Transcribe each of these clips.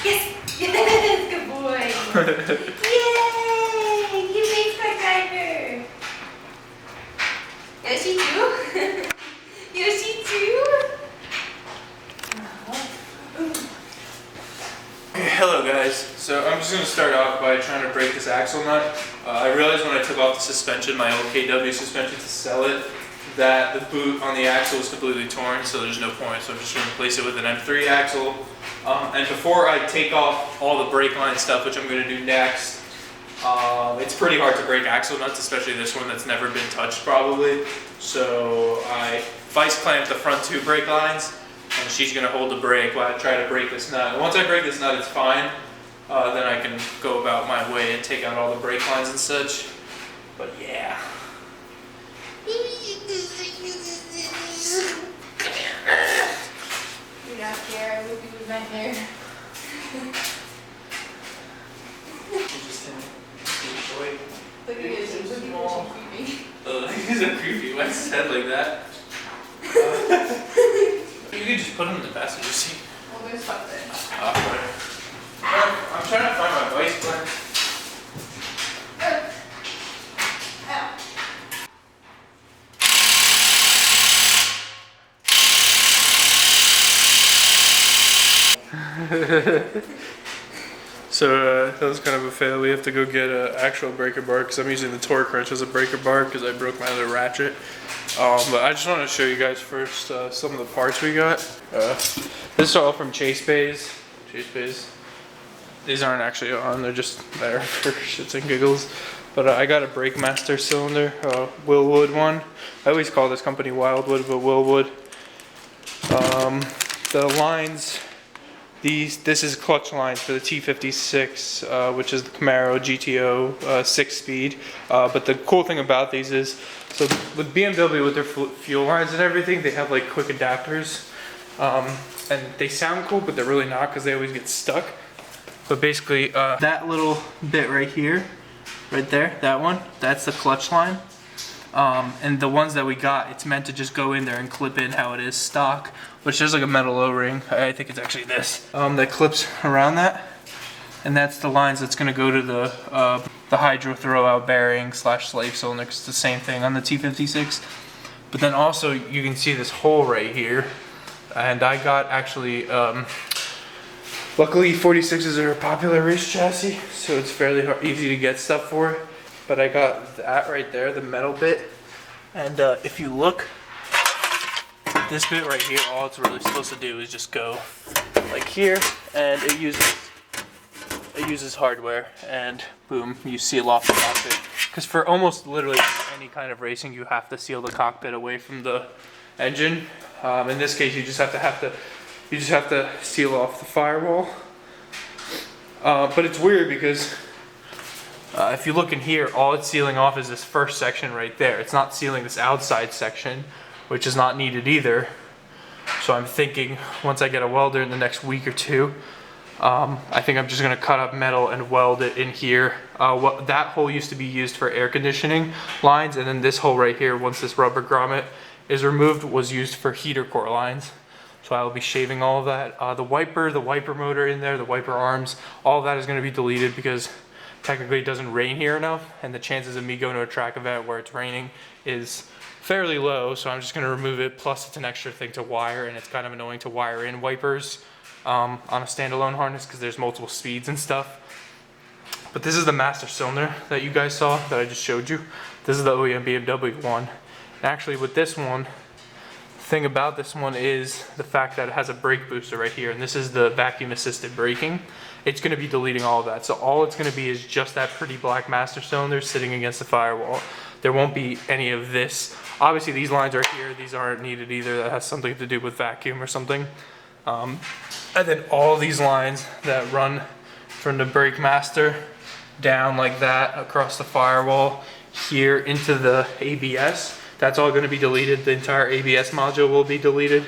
Yes! Yes! Good boy! Yay! You made screwdriver! Yoshi too? Yoshi too? Okay, hello guys. So I'm just going to start off by trying to break this axle nut. I realized when I took off the suspension, my old KW suspension to sell it, that the boot on the axle was completely torn, so there's no point. So I'm just going to replace it with an M3 axle. And before I take off all the brake line stuff, which I'm going to do next, it's pretty hard to break axle nuts, especially this one that's never been touched probably. So I vice clamp the front two brake lines, and she's going to hold the brake while I try to break this nut. And once I break this nut, it's fine. Then I can go about my way and take out all the brake lines and such. But yeah. You're not here, I would be with my hair. Look at this, it's small. These are creepy. Why is his head like that? You could just put them in the passenger seat. Well, there's stuff there. I'm trying to find my vice blend. So that was kind of a fail. We have to go get an actual breaker bar because I'm using the torque wrench as a breaker bar because I broke my other ratchet. But I just want to show you guys first some of the parts we got. This is all from Chase Bays. These aren't actually on, they're just there for shits and giggles. But I got a Brake Master cylinder, Willwood one. I always call this company Wildwood, but Willwood. The lines, this is clutch lines for the T56, which is the Camaro GTO 6-speed. But the cool thing about these is, so with BMW with their fuel lines and everything, they have like quick adapters. And they sound cool, but they're really not because they always get stuck. But basically, that little bit right here, right there, that one, that's the clutch line. And the ones that we got, it's meant to just go in there and clip in how it is stock, which there's like a metal O-ring. I think it's actually this that clips around that, and that's the lines that's going to go to the hydro throwout bearing / slave cylinder. It's the same thing on the T56. But then also you can see this hole right here, and I got actually. Luckily, 46s are a popular race chassis, so it's fairly easy to get stuff for. But I got that right there, the metal bit. And if you look, this bit right here, all it's really supposed to do is just go like here, and it uses hardware, and boom, you seal off the cockpit. Because for almost literally any kind of racing, you have to seal the cockpit away from the engine. In this case, you just have to seal off the firewall. But it's weird because if you look in here, all it's sealing off is this first section right there. It's not sealing this outside section, which is not needed either. So I'm thinking once I get a welder in the next week or two, I think I'm just going to cut up metal and weld it in here. That hole used to be used for air conditioning lines, and then this hole right here, once this rubber grommet is removed, was used for heater core lines. So I will be shaving all of that. The wiper motor in there, the wiper arms, all of that is going to be deleted because technically it doesn't rain here enough, and the chances of me going to a track event where it's raining is fairly low, so I'm just going to remove it. Plus it's an extra thing to wire, and it's kind of annoying to wire in wipers on a standalone harness because there's multiple speeds and stuff. But this is the master cylinder that you guys saw that I just showed you. This is the OEM BMW one. And actually with this one, thing about this one is the fact that it has a brake booster right here, and this is the vacuum assisted braking. It's going to be deleting all of that, so all it's going to be is just that pretty black master cylinder sitting against the firewall. There won't be any of this. Obviously these lines are here, these aren't needed either. That has something to do with vacuum or something. And then all these lines that run from the brake master down like that across the firewall here into the ABS, that's all going to be deleted. The entire ABS module will be deleted,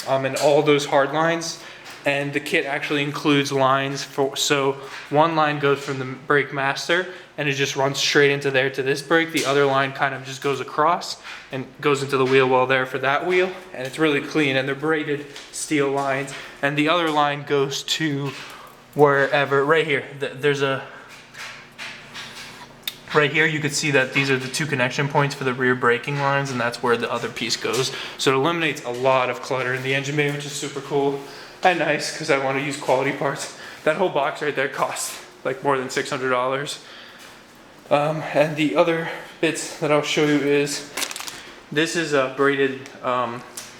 and all those hard lines. And the kit actually includes lines for, so one line goes from the brake master and it just runs straight into there to this brake. The other line kind of just goes across and goes into the wheel well there for that wheel. And it's really clean, and they're braided steel lines. And the other line goes to wherever, right here, there's a, right here you could see that these are the 2 connection points for the rear braking lines, and that's where the other piece goes. So it eliminates a lot of clutter in the engine bay, which is super cool and nice because I want to use quality parts. That whole box right there costs like more than $600. And the other bits that I'll show you is, this is a braided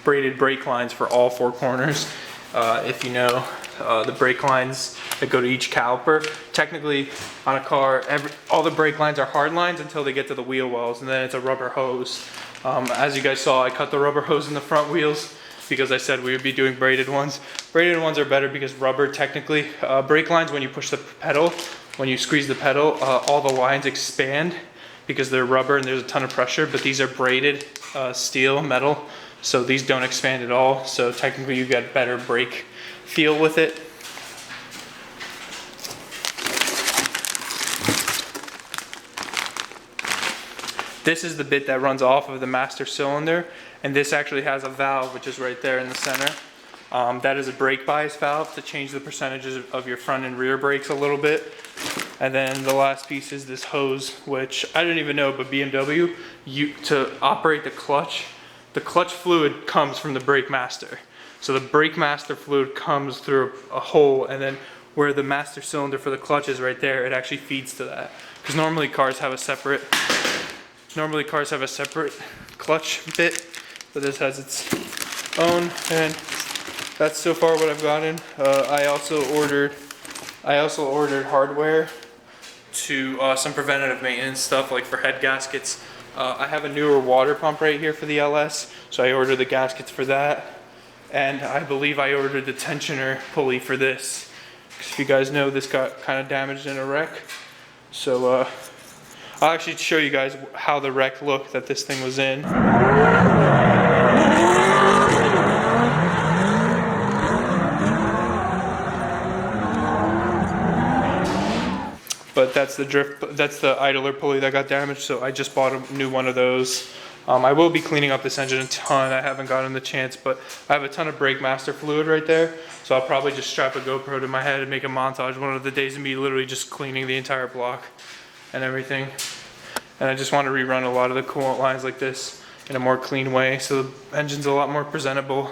brake lines for all 4 corners. If you know, the brake lines that go to each caliper. Technically, on a car, all the brake lines are hard lines until they get to the wheel wells, and then it's a rubber hose. As you guys saw, I cut the rubber hose in the front wheels because I said we would be doing braided ones. Braided ones are better because rubber, technically, brake lines, when you push the pedal, when you squeeze the pedal, all the lines expand because they're rubber and there's a ton of pressure, but these are braided steel, metal, so these don't expand at all. So technically you get better brake feel with it. This is the bit that runs off of the master cylinder, and this actually has a valve which is right there in the center. That is a brake bias valve to change the percentages of your front and rear brakes a little bit. And then the last piece is this hose, which I didn't even know, but BMW, to operate the clutch fluid comes from the brake master. So the brake master fluid comes through a hole, and then where the master cylinder for the clutch is right there, it actually feeds to that. Because normally cars have a separate clutch bit, but this has its own, and that's so far what I've gotten. I also ordered hardware to some preventative maintenance stuff, like for head gaskets. I have a newer water pump right here for the LS, so I ordered the gaskets for that. And I believe I ordered the tensioner pulley for this. Because if you guys know, this got kind of damaged in a wreck. So I'll actually show you guys how the wreck looked that this thing was in. But that's the idler pulley that got damaged, so I just bought a new one of those. I will be cleaning up this engine a ton. I haven't gotten the chance, but I have a ton of brake master fluid right there, so I'll probably just strap a GoPro to my head and make a montage one of the days of me literally just cleaning the entire block and everything. And I just want to rerun a lot of the coolant lines like this in a more clean way, so the engine's a lot more presentable.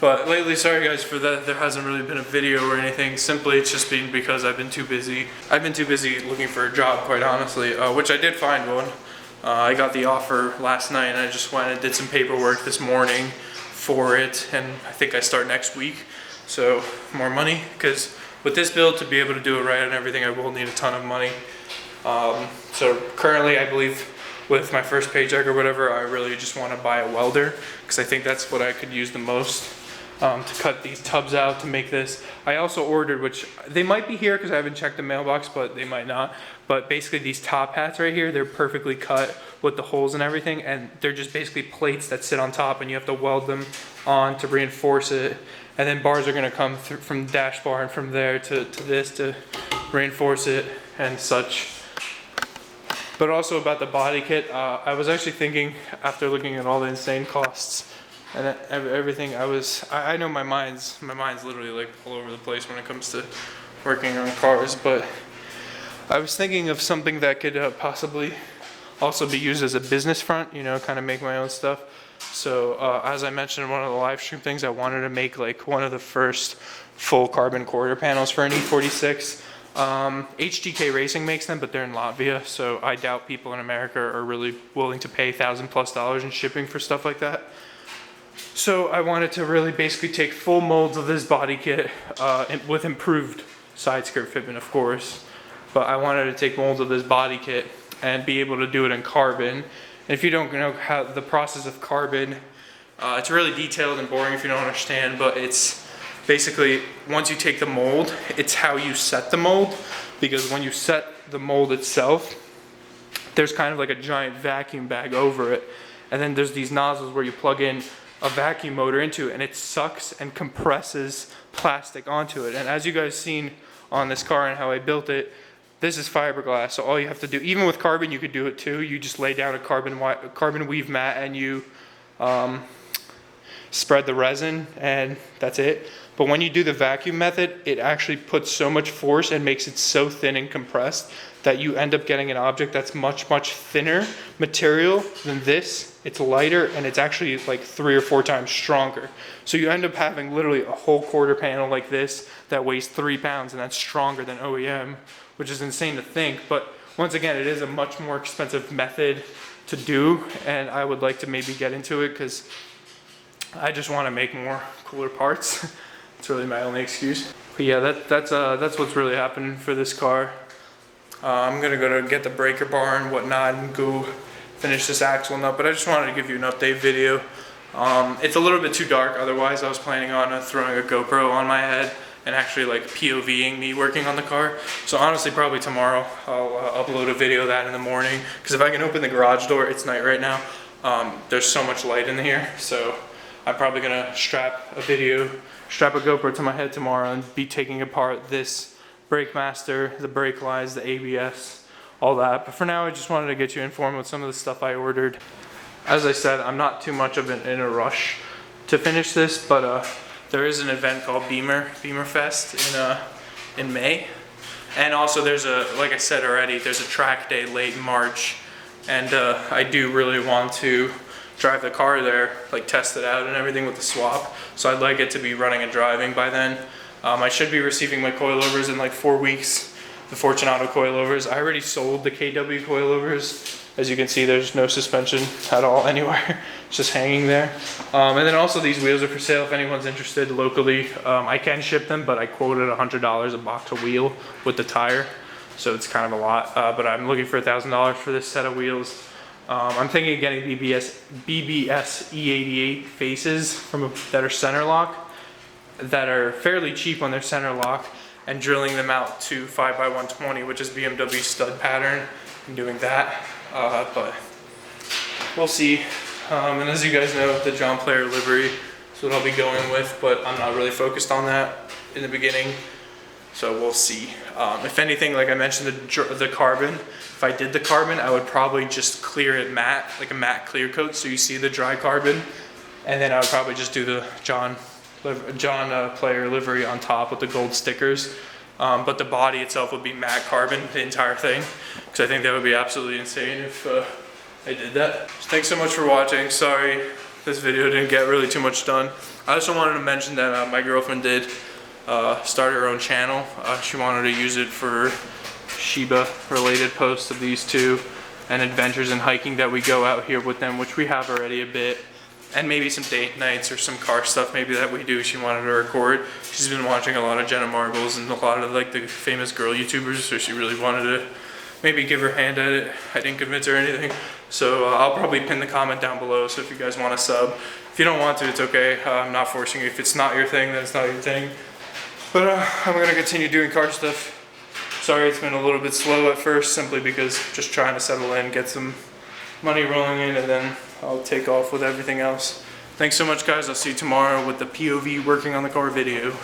But lately, sorry guys for that, there hasn't really been a video or anything. Simply, it's just been because I've been too busy. I've been too busy looking for a job, quite honestly, which I did find one. I got the offer last night, and I just went and did some paperwork this morning for it, and I think I start next week. So, more money, because with this build, to be able to do it right and everything, I will need a ton of money. So currently, I believe with my first paycheck or whatever, I really just want to buy a welder, because I think that's what I could use the most. To cut these tubs out to make this. I also ordered, which they might be here because I haven't checked the mailbox, but they might not. But basically these top hats right here, they're perfectly cut with the holes and everything, and they're just basically plates that sit on top, and you have to weld them on to reinforce it. And then bars are gonna come through from the dash bar and from there to this to reinforce it and such. But also about the body kit, I was actually thinking, after looking at all the insane costs and everything, I know my mind's literally like all over the place when it comes to working on cars, but I was thinking of something that could possibly also be used as a business front, you know, kind of make my own stuff. So as I mentioned in one of the live stream things, I wanted to make like one of the first full carbon quarter panels for an E46. HTK Racing makes them, but they're in Latvia, so I doubt people in America are really willing to pay $1,000+ in shipping for stuff like that. So I wanted to really basically take full molds of this body kit with improved side skirt fitment, of course. But I wanted to take molds of this body kit and be able to do it in carbon. And if you don't know how the process of carbon, it's really detailed and boring if you don't understand, but it's basically, once you take the mold, it's how you set the mold. Because when you set the mold itself, there's kind of like a giant vacuum bag over it. And then there's these nozzles where you plug in a vacuum motor into it, and it sucks and compresses plastic onto it. And as you guys seen on this car and how I built it, this is fiberglass, so all you have to do, even with carbon you could do it too, you just lay down a carbon weave mat and you spread the resin, and that's it. But when you do the vacuum method, it actually puts so much force and makes it so thin and compressed that you end up getting an object that's much, much thinner material than this. It's lighter and it's actually like 3 or 4 times stronger. So you end up having literally a whole quarter panel like this that weighs 3 pounds, and that's stronger than OEM, which is insane to think. But once again, it is a much more expensive method to do, and I would like to maybe get into it because I just want to make more cooler parts. It's really my only excuse. But yeah, that's what's really happening for this car. I'm gonna go to get the breaker bar and whatnot and go finish this axle nut, but I just wanted to give you an update video. It's a little bit too dark, otherwise I was planning on throwing a GoPro on my head and actually like POVing me working on the car. So honestly, probably tomorrow I'll upload a video of that in the morning, because if I can open the garage door, it's night right now, there's so much light in here, so I'm probably gonna strap a GoPro to my head tomorrow and be taking apart this brake master, the brake lines, the ABS, all that. But for now, I just wanted to get you informed with some of the stuff I ordered. As I said, I'm not too much of in a rush to finish this, but there is an event called Beamer Fest in May. And also there's like I said already, there's a track day late in March. And I do really want to drive the car there, like test it out and everything with the swap. So I'd like it to be running and driving by then. I should be receiving my coilovers in like 4 weeks, the Fortunato coilovers. I already sold the KW coilovers. As you can see, there's no suspension at all anywhere. It's just hanging there. And then also these wheels are for sale if anyone's interested locally. I can ship them, but I quoted $100 a box a wheel with the tire. So it's kind of a lot, but I'm looking for $1,000 for this set of wheels. I'm thinking of getting BBS E88 faces that are center lock, that are fairly cheap on their center lock, and drilling them out to 5x120, which is BMW stud pattern, and doing that. But we'll see. And as you guys know, the John Player livery is what I'll be going with, but I'm not really focused on that in the beginning, so we'll see. If anything, like I mentioned, the carbon, if I did the carbon, I would probably just clear it matte, like a matte clear coat, so you see the dry carbon, and then I would probably just do the John Player livery on top with the gold stickers. But the body itself would be matte carbon, the entire thing, because I think that would be absolutely insane if I did that. So thanks so much for watching. Sorry this video didn't get really too much done. I also wanted to mention that my girlfriend did start her own channel. She wanted to use it for Shiba related posts of these two and adventures and hiking that we go out here with them, which we have already a bit. And maybe some date nights or some car stuff maybe that we do. She wanted to record. She's been watching a lot of Jenna Marbles and a lot of like the famous girl YouTubers, so she really wanted to maybe give her hand at it. I didn't convince her or anything. So I'll probably pin the comment down below, so if you guys want to sub. If you don't want to, it's okay. I'm not forcing you. If it's not your thing, then it's not your thing. But I'm going to continue doing car stuff. Sorry it's been a little bit slow at first, simply because just trying to settle in, get some money rolling in, and then I'll take off with everything else. Thanks so much, guys. I'll see you tomorrow with the POV working on the car video.